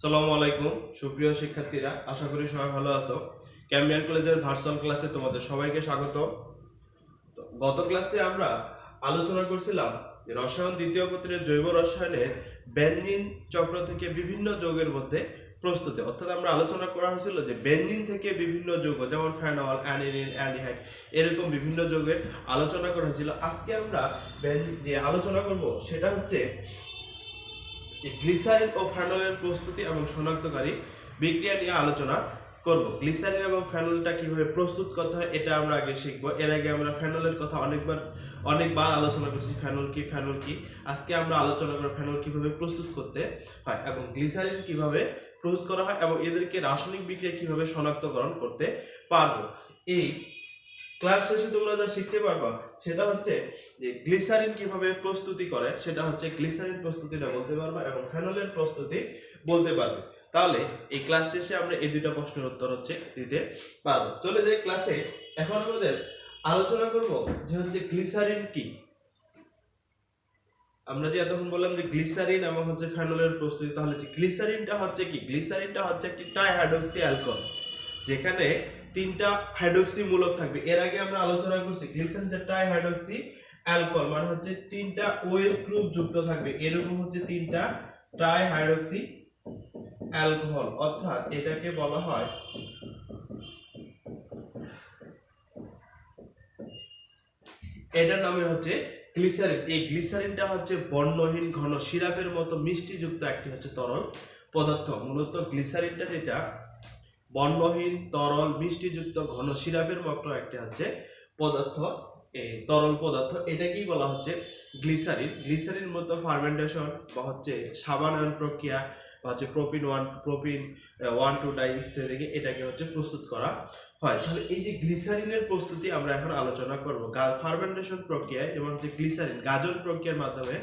আসসালামু আলাইকুম সুপ্রিয় শিক্ষার্থীরা, আশা করি সবাই ভালো আছো। ক্যাম্বিয়ান কলেজের ভার্চুয়াল ক্লাসে তোমাদের সবাইকে স্বাগত। গত ক্লাসে আমরা আলোচনা করছিলাম যে রসায়ন দ্বিতীয় পত্রের জৈব রসায়নের বেনজিন চক্র থেকে বিভিন্ন যৌগের মধ্যে প্রস্তুতি, অর্থাৎ আমরা আলোচনা করা হয়েছিল যে বেনজিন থেকে বিভিন্ন যৌগ যেমন ফেনল, অ্যানিলিন, অ্যালডিহাইড এরকম বিভিন্ন যৌগের আলোচনা করা হয়েছিল। আজকে আমরা যে আলোচনা করব সেটা হচ্ছে গ্লিসারিন ও ফেনলের প্রস্তুতি এবং শনাক্তকারী বিক্রিয়া নিয়ে আলোচনা করব। গ্লিসারিন এবং ফেনলটা কিভাবে প্রস্তুত করতে হয় এটা আমরা আগে শিখব। এর আগে আমরা ফেনলের কথা অনেকবার আলোচনা করছি, ফেনল কি। আজকে আমরা আলোচনা করব ফেনল কিভাবে প্রস্তুত করতে হয় এবং গ্লিসারিন কিভাবে প্রস্তুত করা হয় এবং এদেরকে রাসায়নিক বিক্রিয়া কিভাবে শনাক্তকরণ করতে পারবো। এই ক্লাস শেষে তোমরা যা শিখতে পারবা সেটা হচ্ছে যে গ্লিসারিন কিভাবে প্রস্তুতি করে, সেটা হচ্ছে গ্লিসারিন প্রস্তুতিটা বলতে পারবা এবং ফেনলের প্রস্তুতি বলতে পারবে। তাহলে এই ক্লাস শেষে আমরা এই দুইটা প্রশ্নের উত্তর হচ্ছে দিতে পারবো। চলে যাই ক্লাসে। এখন আমাদের আলোচনা করব যে হচ্ছে গ্লিসারিন কি। আমরা যে এতক্ষণ বললাম যে গ্লিসারিন এবং হচ্ছে ফেনলের প্রস্তুতি, তাহলে যে গ্লিসারিনটা হচ্ছে কি? গ্লিসারিনটা হচ্ছে একটি ট্রাইহাইড্রক্সি অ্যালকোহল, যেখানে তিনটা হাইড্রক্সি মূলক থাকবে। এর আগে আমরা আলোচনা করছি গ্লিসারিন যে ট্রাইহাইড্রক্সি অ্যালকোহল মানে হচ্ছে তিনটা ওএস গ্রুপ যুক্ত থাকবে, এরকম হচ্ছে তিনটা ট্রাইহাইড্রক্সি অ্যালকোহল, অর্থাৎ এটাকে বলা হয় এটার নামে হচ্ছে গ্লিসারিন। এই গ্লিসারিনটা হচ্ছে বর্ণহীন ঘন সিরাপের মতো মিষ্টিযুক্ত একটি হচ্ছে তরল পদার্থ। মূলত গ্লিসারিনটা যেটা বর্ণহীন তরল মিষ্টিযুক্ত ঘন সিরাপের মতো একটা হচ্ছে পদার্থ, এই তরল পদার্থ, এটাকেই বলা হচ্ছে গ্লিসারিন। গ্লিসারিন মতো ফার্মেন্টেশন বা হচ্ছে সাবানয়ন প্রক্রিয়া বা হচ্ছে প্রোপিন 1,2 ডাইইস্টার থেকে এটাকে হচ্ছে প্রস্তুত করা হয়। তাহলে এই যে গ্লিসারিনের প্রস্তুতি আমরা এখন আলোচনা করব। ফার্মেন্টেশন প্রক্রিয়ায় এবং যে গ্লিসারিন গাজন প্রক্রিয়ার মাধ্যমে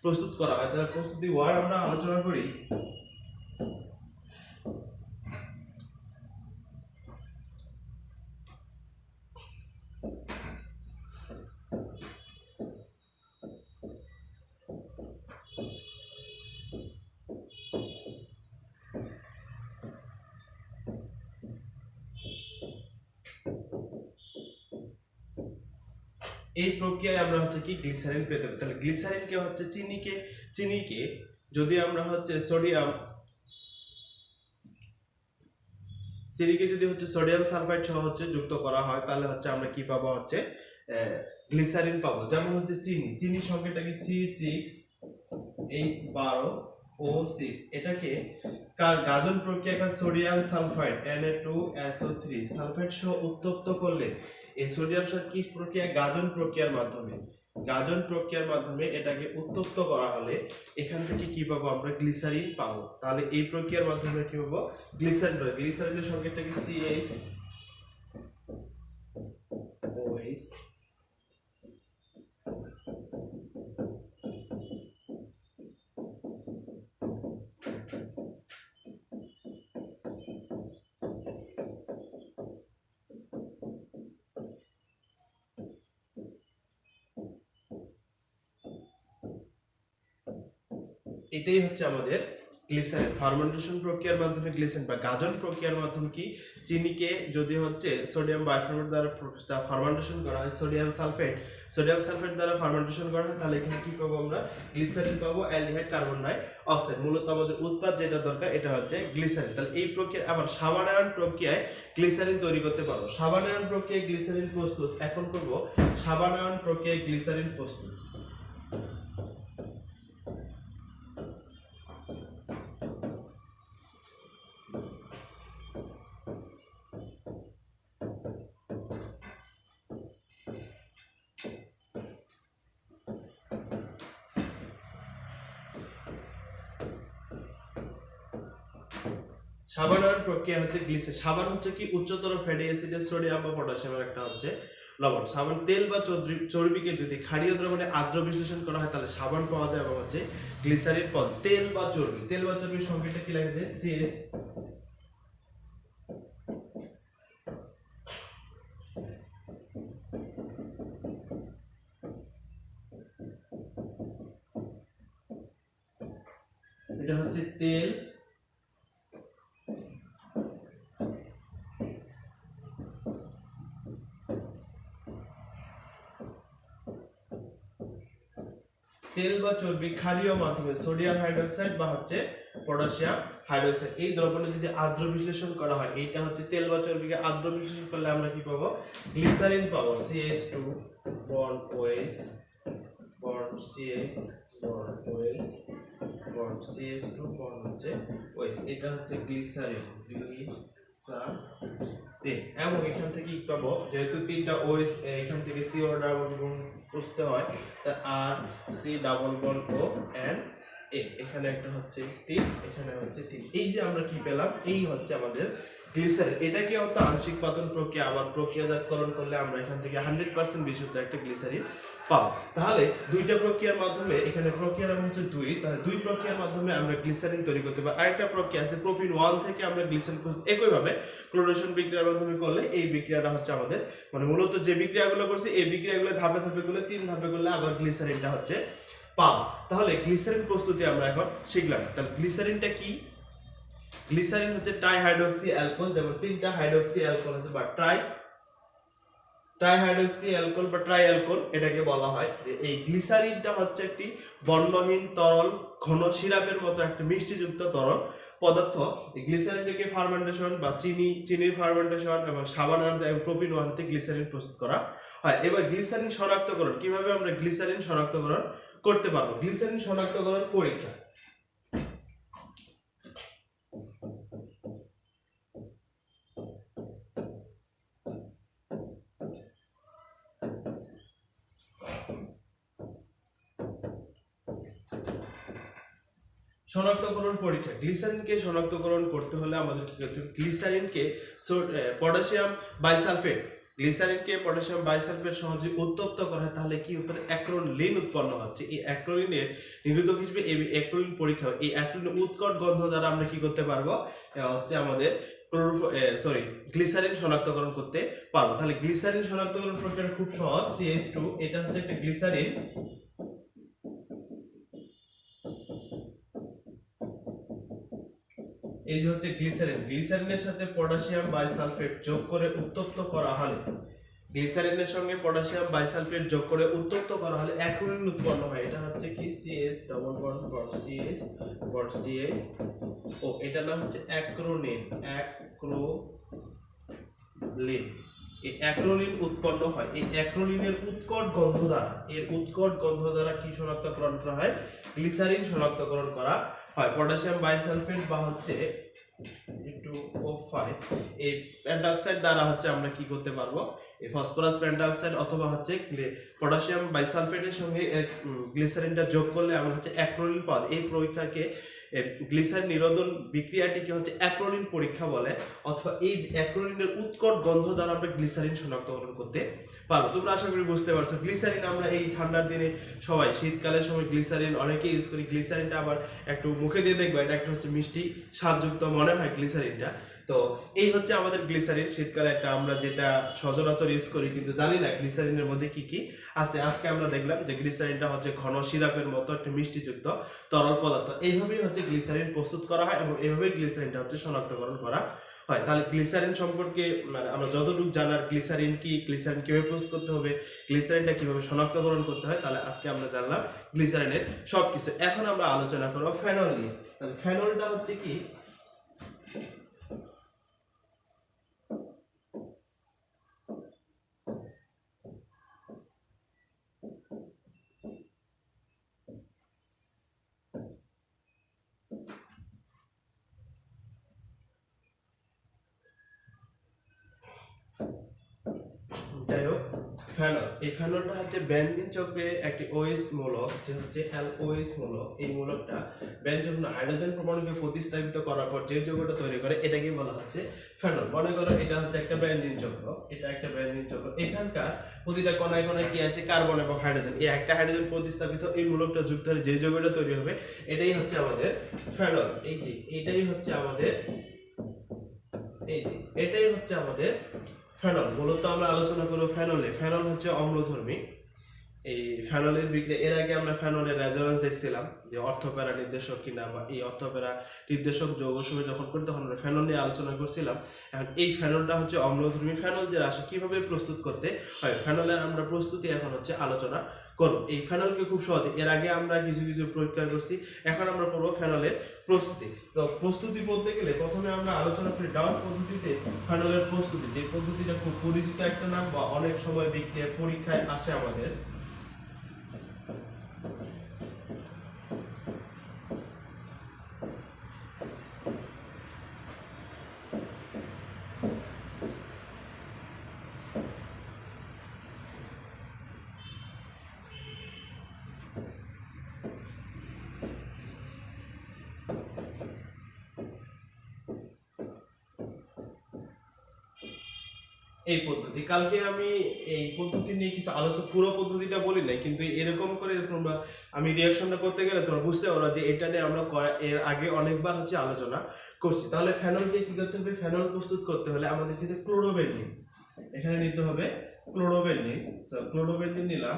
প্রস্তুত করা হয়। তাহলে প্রস্তুতি ওয়ার আমরা আলোচনা করি। এই প্রক্রিয়ায় আমরা হচ্ছে কি গ্লিসারিন পেতে পারি। তাহলে গ্লিসারিনকে হচ্ছে চিনিকে যদি আমরা হচ্ছে সোডিয়াম সালফাইড সহ হচ্ছে যুক্ত করা হয়, তাহলে হচ্ছে আমরা কি পাবো? হচ্ছে গ্লিসারিন পাবো। যেমন হচ্ছে চিনির সংকেতটা কি C6H12O6, এটাকে গাজন প্রক্রিয়ায় সোডিয়াম সালফাইড Na2SO3 সালফাইড সহ উত্তপ্ত করলে এই সোডিয়াম সালফাইড কি প্রক্রিয়া? গাজন প্রক্রিয়ার মাধ্যমে এটাকে উত্তপ্ত করা হলে এখান থেকে কি পাবো? আমরা গ্লিসারিন পাবো। তাহলে এই প্রক্রিয়ার মাধ্যমে কি পাবো? গ্লিসারিনের সংকেতটা কি CH OH। এটাই হচ্ছে আমাদের গ্লিসারিন। ফার্মেন্টেশন প্রক্রিয়ার মাধ্যমে গ্লিসারিন বা গাজন প্রক্রিয়ার মাধ্যমে কি চিনিকে যদি হচ্ছে সোডিয়াম বাইফর্মেট দ্বারা ফার্মেন্টেশন করা হয়, সোডিয়াম সালফেট দ্বারা ফার্মেন্টেশন করা হয়, তাহলে এখানে কি পাবো? আমরা গ্লিসারিন পাবো, অ্যালডিহাইড কার্বন ডাই অক্সাইড। মূলত আমাদের উৎপাদ যেটা দরকার এটা হচ্ছে গ্লিসারিন। তাহলে এই প্রক্রিয়া আবার সাবানায়ন প্রক্রিয়ায় গ্লিসারিন তৈরি করতে পারবো। সাবানায়ন প্রক্রিয়ায় গ্লিসারিন প্রস্তুত। এখন করব সাবানায়ন প্রক্রিয়ায় গ্লিসারিন প্রস্তুত। সাবানায়ন প্রক্রিয়া হচ্ছে সাবান হচ্ছে কি উচ্চতর ফ্যাটি অ্যাসিডের সোডিয়াম বা পটাশিয়ামের একটা হচ্ছে লবণ। সাবান তেল বা চর্বিকে যদি ক্ষারীয় দ্রবণে আর্দ্র বিশ্লেষণ করা হয় তাহলে সাবান পাওয়া যায় এবং হচ্ছে গ্লিসারিন পাওয়া যায়। তেল বা চর্বির সংকেতটা কি লাগে? CH। এটা হচ্ছে তেল তেল বা চর্বি ক্ষারীয় মাধ্যমে সোডিয়াম হাইড্রোক্সাইড বা হচ্ছে পটাশিয়াম হাইড্রোক্সাইড এই দ্রবণে যদি আর্দ্র বিশ্লেষণ করা হয়, এইটা হচ্ছে তেল বা চর্বিকে আর্দ্র বিশ্লেষণ করলে আমরা কি পাবো, গ্লিসারিন পাবো। CH2 bond OH bond CH bond OH bond CH2 bond হচ্ছে OH, এটা হচ্ছে গ্লিসারিন এবং এখান থেকে কি পাবো, যেহেতু তিনটা OH এখান থেকে CO ডাবল বন্ড করতে হয়, তা আর C double bond O and A, এখানে একটা হচ্ছে 3, এখানে হচ্ছে 3। এই যে আমরা কি পেলাম, এই হচ্ছে আমাদের গ্লিসারিন। এটা কি হতো আংশিক পাতন প্রক্রিয়া, আবার প্রক্রিয়াজাতকরণ করলে আমরা এখান থেকে 100% বিশুদ্ধ একটা গ্লিসারিন পাবো। তাহলে দুইটা প্রক্রিয়ার মাধ্যমে, এখানে প্রক্রিয়ার নাম হচ্ছে 2, তাহলে দুই প্রক্রিয়ার মাধ্যমে আমরা গ্লিসারিন তৈরি করতে পারি। আরেকটা প্রক্রিয়া আছে প্রোপিন 1 থেকে আমরা গ্লিসারিন করছি। একই ভাবে ক্লোরেশন বিক্রিয়ার মাধ্যমে করলে এই বিক্রিয়াটা হচ্ছে আমাদের, মানে মূলত যে বিক্রিয়াগুলো করছি এই বিক্রিয়াগুলো ধাপে ধাপে করলে 3 ধাপে করলে আবার গ্লিসারিনটা হচ্ছে পাবো। তাহলে গ্লিসারিন প্রস্তুতি আমরা এখন শিখলাম। তাহলে গ্লিসারিনটা কি? গ্লিসারিন হচ্ছে ট্রাইহাইড্রক্সি অ্যালকোহল, যেমন 3টা হাইড্রক্সি অ্যালকোহল আছে বা ট্রাইহাইড্রক্সি অ্যালকোহল বা ট্রাই অ্যালকোহল এটাকে বলা হয়। যে এই গ্লিসারিনটা হচ্ছে একটি বর্ণহীন তরল ঘন সিরাপের মতো একটা মিষ্টিযুক্ত তরল পদার্থ। এই গ্লিসারিনটাকে ফার্মেন্টেশন বা চিনির ফার্মেন্টেশন এবং সাবান এবং প্রোপিন 1 থেকে গ্লিসারিন প্রস্তুত করা হয়। এবার গ্লিসারিন শনাক্তকরণ, কিভাবে আমরা গ্লিসারিন শনাক্তকরণ করতে পারবো? গ্লিসারিন শনাক্তকরণ পরীক্ষা। শনাক্তকরণ পরীক্ষা। গ্লিসারিনকে শনাক্তকরণ করতে হলে আমাদের কি করতে হবে? গ্লিসারিনকে পটাশিয়াম বাইসালফেট, গ্লিসারিনকে পটাশিয়াম বাইসালফেট সহজে উত্তপ্ত করা হয়, তাহলে কি উপরে অ্যাক্রোলিন উৎপন্ন হচ্ছে। এই অ্যাক্রোলিনের নিরোধক হিসেবে এই অ্যাক্রোলিন পরীক্ষা, এই অ্যাক্রোলিনের উৎকট গন্ধ দ্বারা আমরা কি করতে পারবো, হচ্ছে আমাদের গ্লিসারিন শনাক্তকরণ করতে পারবো। তাহলে গ্লিসারিন শনাক্তকরণ প্রক্রিয়া খুব সহজ। CH2 এটা হচ্ছে একটা গ্লিসারিন, এই যে হচ্ছে গ্লিসারিন, গ্লিসারিনের সাথে পটাশিয়াম বাইসালফেট যোগ করে উত্তপ্ত করা হলে, গ্লিসারিনের সঙ্গে পটাশিয়াম বাইসালফেট যোগ করে উত্তপ্ত করা হলে অ্যাক্রোলিন উৎপন্ন হয়। এটা হচ্ছে কি CH double bond CH bond CH ও এটার নাম হচ্ছে অ্যাক্রোলিন। এই অ্যাক্রোলিন উৎপন্ন হয়। এই অ্যাক্রোলিনের উৎকট গন্ধ দ্বারা কি শনাক্তকরণ করা হয়? গ্লিসারিন শনাক্তকরণ করা হয়। পটাশিয়াম বাইসালফেট বা হচ্ছে P2O5 এই পেন্টাক্সাইড দ্বারা হচ্ছে আমরা কি করতে পারবো, এই ফসফরাস পেন্টাক্সাইড অথবা হচ্ছে পটাশিয়াম বাইসালফেটের সঙ্গে গ্লিসারিনটা যোগ করলে আমরা হচ্ছে অ্যাক্রোলিন পাওয়া যায়। এই পরীক্ষাকে গ্লিসারিন নিরোধন বিক্রিয়াটিকে হচ্ছে অ্যাক্রোলিন পরীক্ষা বলে, অথবা এই অ্যাক্রোলিনের উৎকট গন্ধ দ্বারা আমরা গ্লিসারিন শনাক্তকরণ করতে পারবো। তোমরা আশা করি বুঝতে পারছো। গ্লিসারিন আমরা এই ঠান্ডার দিনে সবাই, শীতকালের সময় গ্লিসারিন অনেকেই ইউজ করি। গ্লিসারিনটা আবার একটু মুখে দিয়ে দেখবা, এটা একটা হচ্ছে মিষ্টি স্বাদযুক্ত মনে হয় গ্লিসারিনটা। তো এই হচ্ছে আমাদের গ্লিসারিন, শীতকালে একটা আমরা যেটা সচরাচর ইউজ করি কিন্তু জানি না গ্লিসারিনের মধ্যে কি কি আছে। আজকে আমরা দেখলাম যে গ্লিসারিনটা হচ্ছে ঘন সিরাপের মতো একটা মিষ্টিযুক্ত তরল পদার্থ। এইভাবেই হচ্ছে গ্লিসারিন প্রস্তুত করা হয় এবং এইভাবেই গ্লিসারিনটা হচ্ছে শনাক্তকরণ করা হয়। তাহলে গ্লিসারিন সম্পর্কে মানে আমরা যতটুকু জানার, গ্লিসারিন কি, গ্লিসারিন কিভাবে প্রস্তুত করতে হবে, গ্লিসারিনটা কিভাবে শনাক্তকরণ করতে হয়, তাহলে আজকে আমরা জানলাম গ্লিসারিনের সবকিছু। এখন আমরা আলোচনা করব ফেনল নিয়ে। তাহলে ফেনলটা হচ্ছে কি? যাই হোক, ফেনল, এই ফেনলটা হচ্ছে বেনজিন চক্রের একটি OH মূলক, যে হচ্ছে LOH মূলক। এই মূলকটা বেনজিন হাইড্রোজেন পরমাণুকে প্রতিস্থাপিত করার পর যে যৌগটা তৈরি করে এটাকে বলা হচ্ছে ফেনল। মনে করো এটা হচ্ছে একটা বেনজিন চক্র, এটা একটা বেনজিন চক্র। এখানকার প্রতিটা কণায় কণায় কি আছে? কার্বন এবং হাইড্রোজেন। এই একটা হাইড্রোজেন প্রতিস্থাপিত এই মূলকটা যুক্ত হলে যে যৌগটা তৈরি হবে এটাই হচ্ছে আমাদের ফেনল। এই যে এটাই হচ্ছে আমাদের, এই যে এটাই হচ্ছে আমাদের ফেনল। মূলত আমরা আলোচনা করব ফেনলে। ফেনল হচ্ছে অম্লধর্মী, এই ফেনলের বিক্রিয়া, এর আগে আমরা ফেনলের রেজোনেন্স দেখছিলাম যে অর্থপ্যারা নির্দেশক কিনা বা এই অর্থপ্যারা নির্দেশক যৌগসমূহ যখন করি তখন আমরা ফেনল নিয়ে আলোচনা করছিলাম। এখন এই ফেনলটা হচ্ছে অম্লধর্মী ফেনল যে রাশি কিভাবে প্রস্তুত করতে হয় ফেনলের আমরা প্রস্তুতি এখন হচ্ছে আলোচনা করব। এই ফেনলকে খুব সহজে, এর আগে আমরা কিছু কিছু পরীক্ষা করছি, এখন আমরা পড়বো ফেনলের প্রস্তুতি। তো প্রস্তুতি বলতে গেলে প্রথমে আমরা আলোচনা করি ডাউট পদ্ধতিতে ফেনলের প্রস্তুতি, যে পদ্ধতিটা খুব পরিচিত একটা নাম বা অনেক সময় বিক্রিয়া পরীক্ষায় আসে আমাদের। এই পদ্ধতি কালকে আমি এই পদ্ধতি নিয়ে কিছু আলোচনা, পুরো পদ্ধতিটা বলি নাই, কিন্তু এরকম করে তোমরা আমি রিয়াকশনটা করতে গেলে তোমরা বুঝতে পারো যে এটা নিয়ে আমরা এর আগে অনেকবার হচ্ছে আলোচনা করছি। তাহলে ফেনলকে কি করতে হবে, ফেনল প্রস্তুত করতে হলে আমাদের কিন্তু ক্লোরোবেনজিন এখানে নিতে হবে। ক্লোরোবেনজিন, ক্লোরোবেনজিন নিলাম।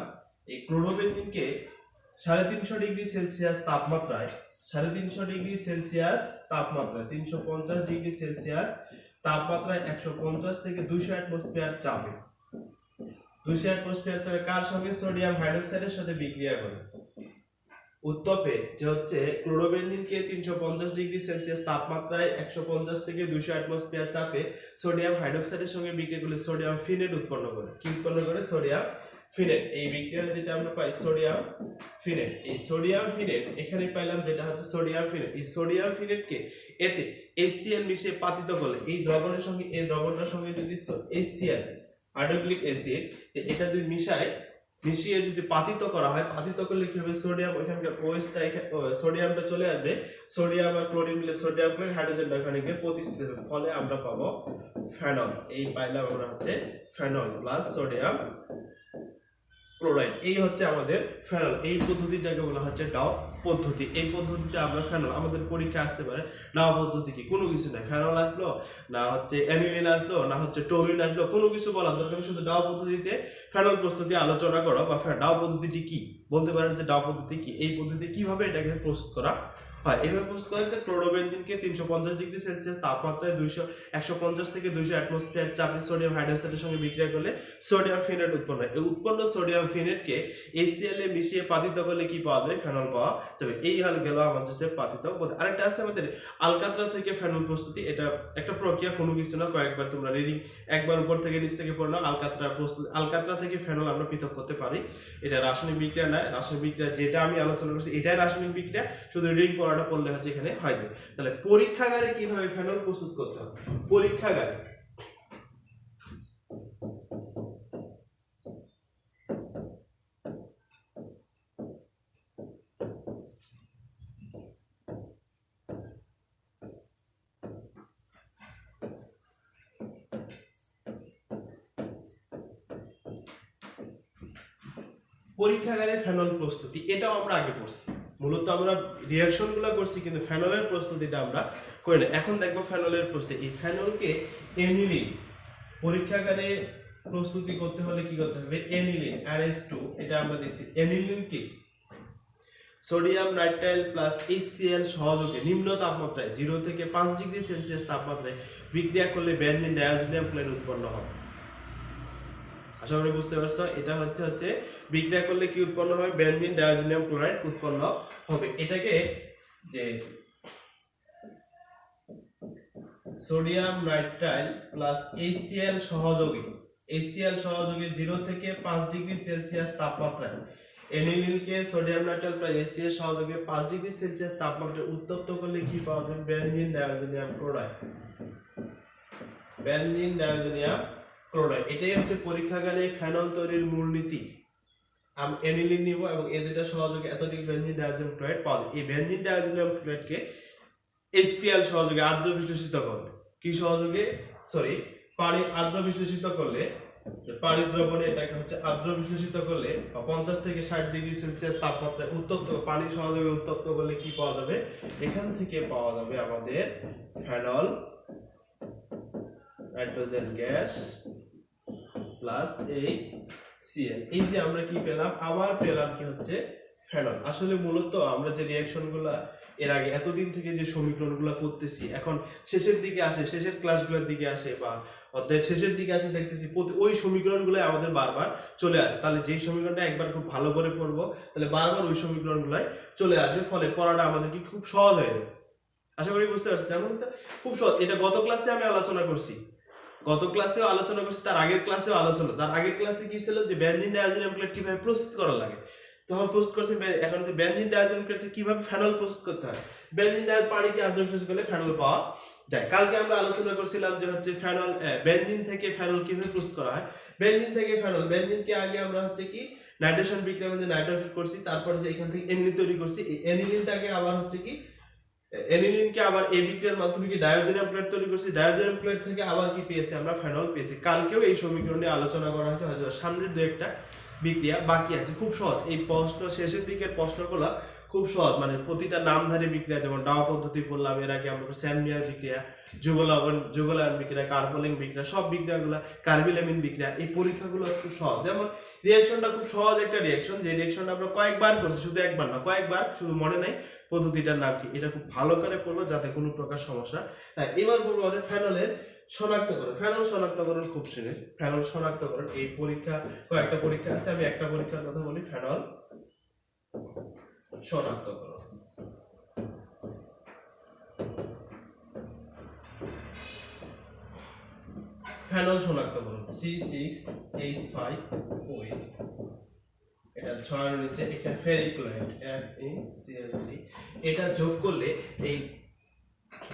এই ক্লোরোবেনজিনকে 350 ডিগ্রি সেলসিয়াস তাপমাত্রায়, 350 ডিগ্রি সেলসিয়াস তাপমাত্রায় 350 ডিগ্রি সেলসিয়াস তাপমাত্রায় 150 থেকে 200 অ্যাটমসফিয়ার চাপে, 200 অ্যাটমসফিয়ার চাপে কার সঙ্গে, সোডিয়াম হাইড্রোক্সাইডের সাথে বিক্রিয়া করে। উত্তপে যে হচ্ছে ক্লোরোবেনজিনকে 350 ডিগ্রি সেলসিয়াস তাপমাত্রায় 150 থেকে 200 অ্যাটমসফিয়ার চাপে সোডিয়াম হাইড্রোক্সাইডের সঙ্গে বিক্রিয়া করলে সোডিয়াম ফিনেট উৎপন্ন করে। কি উৎপন্ন করে? সোডিয়াম ফিনেট। এই বিক্রিয়া যেটা আমরা পাই সোডিয়াম ফিনেট। এই সোডিয়াম ফিনেট এখানে পাইলাম যেটা হচ্ছে সোডিয়াম ফিনেট। এই সোডিয়াম ফিনেটকে এতে HCl মিশিয়ে পাতিত করলে, এই দ্রবণের সঙ্গে এই দ্রবণটার সঙ্গে যদি HCl হাইড্রোক্লিক অ্যাসিড এটা যদি মিশিয়ে যদি পাতিত করা হয়, পাতিত করলে কি হবে, সোডিয়াম ওইখানকার ওএসটা সোডিয়ামটা চলে আসবে, সোডিয়াম আর ক্লোরিন মিলে সোডিয়াম ক্লোরাইড হাইড্রোজেনটা ওখানে গিয়ে প্রতিস্থাপিত হবে, ফলে আমরা পাবো ফেনল। এই পাইলাম আমরা হচ্ছে ফেনল প্লাস সোডিয়াম ক্লোরাইড। এই হচ্ছে আমাদের ফেনল। এই পদ্ধতিটাকে বলা হচ্ছে ডাও পদ্ধতি। এই পদ্ধতিটা আমরা ফেনল, আমাদের পরীক্ষা আসতে পারে ডাও পদ্ধতি কি, কোনো কিছু নাই, ফেনল আসলো না হচ্ছে অ্যানিলিন আসলো না হচ্ছে টোরিন আসলো, কোনো কিছু বলার দরকার নেই, শুধু ডাও পদ্ধতিতে ফেনল প্রস্তুতি আলোচনা করো বা ডাও পদ্ধতিটি কি বলতে পারেন যে ডাও পদ্ধতি কি, এই পদ্ধতি কিভাবে এটাকে প্রস্তুত করা হয়। এইভাবে প্রস্তুত করতে ক্লোরোবেনজিনকে 350 ডিগ্রি সেলসিয়াস তাপমাত্রায় 150 থেকে 200 অ্যাটমসফিয়ার চাপে সোডিয়াম হাইড্রোক্সাইডের সঙ্গে বিক্রিয়া করলে সোডিয়াম ফিনেট উৎপন্ন হয়। এই উৎপন্ন সোডিয়াম ফিনেটকে HCl এ মিশিয়ে পাতিত করলে কি পাওয়া যায়, ফেনল পাওয়া যাবে। এই হল গেল আমাদের যে পাতিত পদ্ধতি। আরেকটা আছে আমাদের আলকাতরা থেকে ফেনল প্রস্তুতি। এটা একটা প্রক্রিয়া, কোনো কিছু না, কয়েকবার তোমরা রিডিং একবার উপর থেকে নিচ থেকে পড়ো না। আলকাতরা প্রস্তুতি, আলকাতরা থেকে ফেনল আমরা পৃথক করতে পারি। এটা রাসায়নিক বিক্রিয়া নয়, রাসায়নিক বিক্রিয়া যেটা আমি আলোচনা করছি এটাই রাসায়নিক বিক্রিয়া, শুধু রিডিং পড়াটা পড়লে হচ্ছে এখানে হয় যাবে। তাহলে পরীক্ষাগারে কিভাবে ফেনল প্রস্তুত করতে হবে, পরীক্ষাগারে পরীক্ষাগারে ফেনল প্রস্তুতি এটাও আমরা আগে পড়ছি। মূলত আমরা রিঅ্যাকশন গুলো করছি কিন্তু ফেনলের প্রস্তুতিটা আমরা করি না। এখন দেখবো ফেনলের প্রস্তুতি। এই ফেনলকে অ্যানিলিন, পরীক্ষাগারে প্রস্তুতি করতে হলে কি করতে হবে, অ্যানিলিন NH2 এটা আমরা দিচ্ছি। অ্যানিলিন কি সোডিয়াম নাইট্রাইল প্লাস HCl সহযোগে নিম্ন তাপমাত্রায় 0 থেকে 5 ডিগ্রি সেলসিয়াস তাপমাত্রায় বিক্রিয়া করলে বেনজিন ডাইঅ্যাজোনিয়াম ক্লোরাইড উৎপন্ন হবে। আশা করি বুঝতে পারছো। এটা হচ্ছে বিক্রিয়া করলে কি উৎপন্ন হবে, বেনজিন ডাইঅ্যাজোনিয়াম ক্লোরাইড উৎপন্ন হবে। এটাকে যে সোডিয়াম নাইট্রাইল প্লাস HCl সহযোগে 0 থেকে 5 ডিগ্রি সেলসিয়াস তাপমাত্রায় অ্যানিলিনকে সোডিয়াম নাইট্রাইল প্লাস HCl সহযোগে 5 ডিগ্রি সেলসিয়াস তাপমাত্রায় উত্তপ্ত করলে কি পাওয়া যাবে, benzene diazonium chloride. Benzene diazonium chloride. এটাই হচ্ছে পরীক্ষাগারে ফেনল তৈরির মূলনীতি। আমি অ্যানিলিন নিব এবং এই দুটো সহযোগে এতটুকু বেনজিন ডাইঅ্যাজোনিয়াম ক্লোরাইড পাওয়া যায়। এই বেনজিন ডাইঅ্যাজোনিয়াম ক্লোরাইডকে HCl সহযোগে আর্দ্র বিশ্লেষিত করবে। কি সহযোগে, পানি আর্দ্র বিশ্লেষিত করলে, পানির দ্রবণে এটাকে হচ্ছে আর্দ্র বিশ্লেষিত করলে 50 থেকে 60 ডিগ্রি সেলসিয়াস তাপমাত্রায় উত্তপ্ত, পানি সহযোগে উত্তপ্ত করলে কি পাওয়া যাবে, এখান থেকে পাওয়া যাবে আমাদের phenol, nitrogen gas plus Cl। এই যে আমরা কি পেলাম, আবার পেলাম কি হচ্ছে ফেনল। আসলে মূলত আমরা যে রিঅ্যাকশনগুলো এর আগে এতদিন থেকে যে সমীকরণগুলো করতেছি, এখন শেষের দিকে আসে, শেষের ক্লাসগুলোর দিকে আসে বা অধ্যায়ের শেষের দিকে আসে, দেখতেছি ওই সমীকরণগুলো আমাদের বারবার চলে আসে। তাহলে যেই সমীকরণটা একবার খুব ভালো করে পড়বো, তাহলে বারবার ওই সমীকরণগুলাই চলে আসবে, ফলে পড়াটা আমাদের কি খুব সহজ হয়ে যাবে। আশা করি বুঝতে পারছি। যেমন খুব সহজ, এটা গত ক্লাসে আমি আলোচনা করছি, তার আগের ক্লাসেও আলোচনা, তার আগের ক্লাসে কি ছিল যে বেনজিন ডাইজোনিয়াম ক্লোরাইড কিভাবে প্রস্তুত করা লাগে, তখন প্রস্তুত করছে। এখন তো বেনজিন ডাইজোনিয়াম ক্লোরাইড কিভাবে ফেনল প্রস্তুত করতে হয়, বেনজিন ডাইজোনিয়াম পানিকে আদ্রবিশ্লেষণ করলে ফেনল পাওয়া যায়। কালকে আমরা আলোচনা করছিলাম যে হচ্ছে ফেনল, বেনজিন থেকে ফেনল কিভাবে প্রস্তুত করা হয়। বেনজিন থেকে ফেনল, বেনজিনকে আগে আমরা হচ্ছে কি নাইট্রেশন বিক্রিয়ার মধ্যে নাইট্রোজেন করছি, তারপর যে এখান থেকে এনিলিন তৈরি করছি, এই এনিলিনটাকে আবার হচ্ছে কি এনিলিনকে আবার এই বিক্রিয়ার মাধ্যমে কি ডাইজোনিয়াম ক্লোরাইড তৈরি করছি, ডাইজোনিয়াম ক্লোরাইড থেকে আবার কি পেয়েছি আমরা ফেনল পেয়েছি। কালকেও এই সমীকরণ নিয়ে আলোচনা করা হয়েছে, হয়তো সামনের দু একটা বিক্রিয়া বাকি আছে। খুব সহজ, এই প্রশ্ন শেষের দিকের প্রশ্নগুলো খুব সহজ, মানে প্রতিটা নামধারী বিক্রিয়া, যেমন ডাওয়া পদ্ধতি বললাম এর আগে আমরা, স্যান্ডমিয়ার বিক্রিয়া, যুগলায়ন বিক্রিয়া, কার্বলিং বিক্রিয়া, সব বিক্রিয়াগুলো, কার্বিলামিন বিক্রিয়া, এই পরীক্ষাগুলো খুব সহজ। যেমন রিঅ্যাকশনটা খুব সহজ একটা রিঅ্যাকশন, যে রিঅ্যাকশনটা আমরা কয়েকবার করছি, শুধু একবার না কয়েকবার, শুধু মনে নাই পদ্ধতিটার নাম কি, এটা খুব ভালো করে পড়বো যাতে কোনো প্রকার সমস্যা। হ্যাঁ, এবার বলবো ফেনলের শনাক্তকরণ। ফেনল শনাক্তকরণ খুব শুনে, ফেনল শনাক্তকরণ এই পরীক্ষা, কয়েকটা পরীক্ষা আছে, আমি একটা পরীক্ষার কথা বলি, ফেনল শনাক্তকরণ। ফেনল শনাক্তকরণ C6H5OH, এটা ছড়ানো নিচে, এটা ফেরিক ক্লোরাইড FeCl3, এটা যোগ করলে এই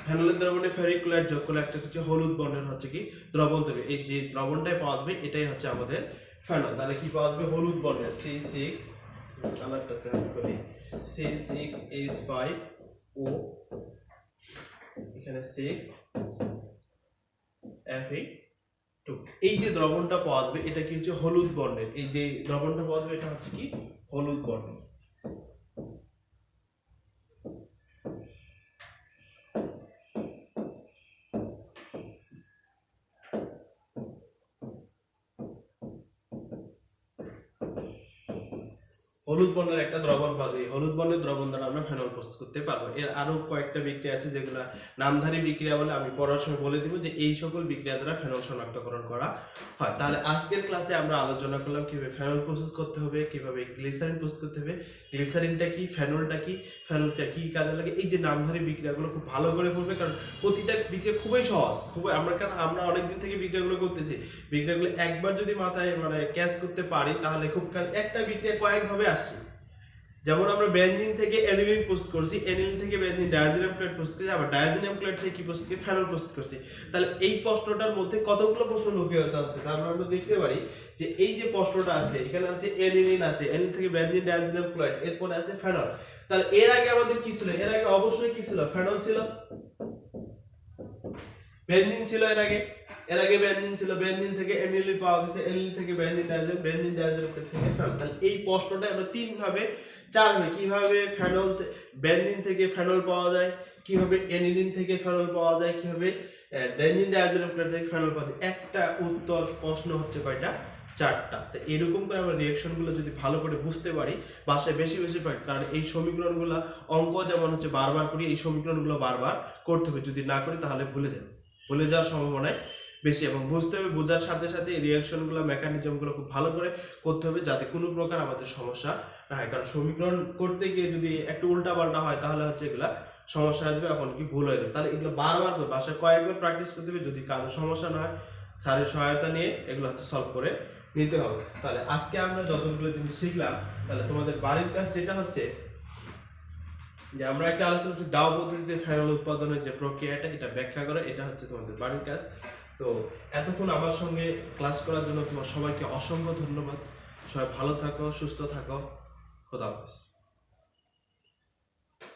ফেনলের দ্রবণে ফেরিক ক্লোরাইড যোগ করলে একটা হচ্ছে হলুদ বর্ণের হচ্ছে কি দ্রবণ তৈরি, এই যে দ্রবণটাই পাওয়া যাবে এটাই হচ্ছে আমাদের ফেনল। তাহলে কি পাওয়া যাবে, হলুদ বর্ণের C6, কালারটা চেঞ্জ করি, C6H5O, এখানে 6Fe2, এই যে দ্রবণটা পাওয়া যাবে এটা কি হচ্ছে হলুদ বর্ণের, এই যে দ্রবণটা পাওয়া যাবে এটা হচ্ছে কি হলুদ বর্ণের। হলুদ বর্ণের একটা দ্রবণ পাওয়া যায়, হলুদ বর্ণের দ্রবণ দ্বারা আমরা ফেনল প্রস্তুত করতে পারবো। এর আরো কয়েকটা বিক্রিয়া আছে যেগুলো নামধারী বিক্রিয়া বলে, আমি পড়ার সময় বলে দিব যে এই সকল বিক্রিয়া দ্বারা ফেনল শনাক্তকরণ করা হয়। তাহলে আজকের ক্লাসে আমরা আলোচনা করলাম কিভাবে ফেনল প্রস্তুত করতে হবে, কিভাবে গ্লিসারিন প্রস্তুত করতে হবে, গ্লিসারিনটা কি, ফেনলটা কি, ফেনলটা কি কাজে লাগে, এই যে নামধারী বিক্রিয়াগুলো খুব ভালো করে পড়বে, কারণ প্রতিটা বিক্রিয়া খুবই সহজ, খুবই আমরা অনেকদিন থেকে বিক্রিয়াগুলো করতেছি, বিক্রিয়াগুলো একবার যদি মাথায় মানে ক্যাচ করতে পারি তাহলে খুব একটা বিক্রিয়া কয়েকভাবে আসছে। যেমন আমরা বেনজিন থেকে এনিলিন প্রস্তুত করছি, এনিলিন থেকে বেনজিন ডাইজোনিয়াম ক্লোরাইড প্রস্তুত করছি, আবার ডাইজোনিয়াম ক্লোরাইড থেকে কি প্রস্তুত করি, ফেনল প্রস্তুত করছি। তাহলে এই প্রশ্নটার মধ্যে কতগুলো প্রশ্ন লুকিয়ে আছে, তারপর আমরা দেখতে পারি যে এই যে প্রশ্নটা আছে এখানে আছে এনিলিন আছে, এনিলিন থেকে বেনজিন ডাইজোনিয়াম ক্লোরাইড, এরপরে আছে ফেনল। তাহলে এর আগে আমাদের কি ছিল, এর আগে অবশ্যই কি ছিল, ফেনল ছিল, বেনজিন ছিল, এর আগে বেনজিন ছিল, বেনজিন থেকে এনিলিন পাওয়া গেছে, এনিলিন থেকে বেনজিন ডাইজোনিয়াম ক্লোরাইড থেকে ফেনল। তাহলে এই প্রশ্নটা আমরা তিন ভাবে, চার ভাবে, কিভাবে ফেনল বেনজিন থেকে ফেনল পাওয়া যায়, কিভাবে এনিলিন থেকে ফেনল পাওয়া যায়, কিভাবে বেনজিন ডাইজোনিয়াম ক্লোরাইড থেকে ফেনল পাওয়া যায়, একটা উত্তর প্রশ্ন হচ্ছে কয়টা, চারটা। তো এরকম করে আমরা রিঅ্যাকশনগুলো যদি ভালো করে বুঝতে পারি, বাসায় বেশি বেশি পাই, কারণ এই সমীকরণগুলো অঙ্ক যেমন হচ্ছে বারবার করি, এই সমীকরণগুলো বারবার করতে হবে, যদি না করি তাহলে ভুলে যাওয়ার সম্ভাবনায় বেশি, এবং বুঝতে হবে, বোঝার সাথে সাথে রিঅ্যাকশনগুলো, মেকানিজমগুলো খুব ভালো করে করতে হবে যাতে কোনো প্রকার আমাদের সমস্যা না হয়। কারণ সমীকরণ করতে গিয়ে যদি একটু উল্টাপাল্টা হয় তাহলে হচ্ছে এগুলা সমস্যা আসবে, এখন কি ভুল হয়ে যাবে। তাহলে এগুলো বারবার করে বাসায় কয়েকবার প্র্যাকটিস করতে হবে, যদি কারো সমস্যা না হয় স্যারের সহায়তা নিয়ে এগুলো হচ্ছে সলভ করে নিতে হবে। তাহলে আজকে আমরা যতগুলো জিনিস শিখলাম, তাহলে তোমাদের বাড়ির কাজ যেটা হচ্ছে যে আমরা একটা আলোচনা করছি দাও পদ্ধতিতে ফেনল উৎপাদনের যে প্রক্রিয়াটা, এটা ব্যাখ্যা করে, এটা হচ্ছে তোমাদের বাড়ির কাজ। তো এতক্ষণ আমার সঙ্গে ক্লাস করার জন্য তোমার সবাইকে অসংখ্য ধন্যবাদ। সবাই ভালো থাকো, সুস্থ থাকো, খোদা হাফেজ।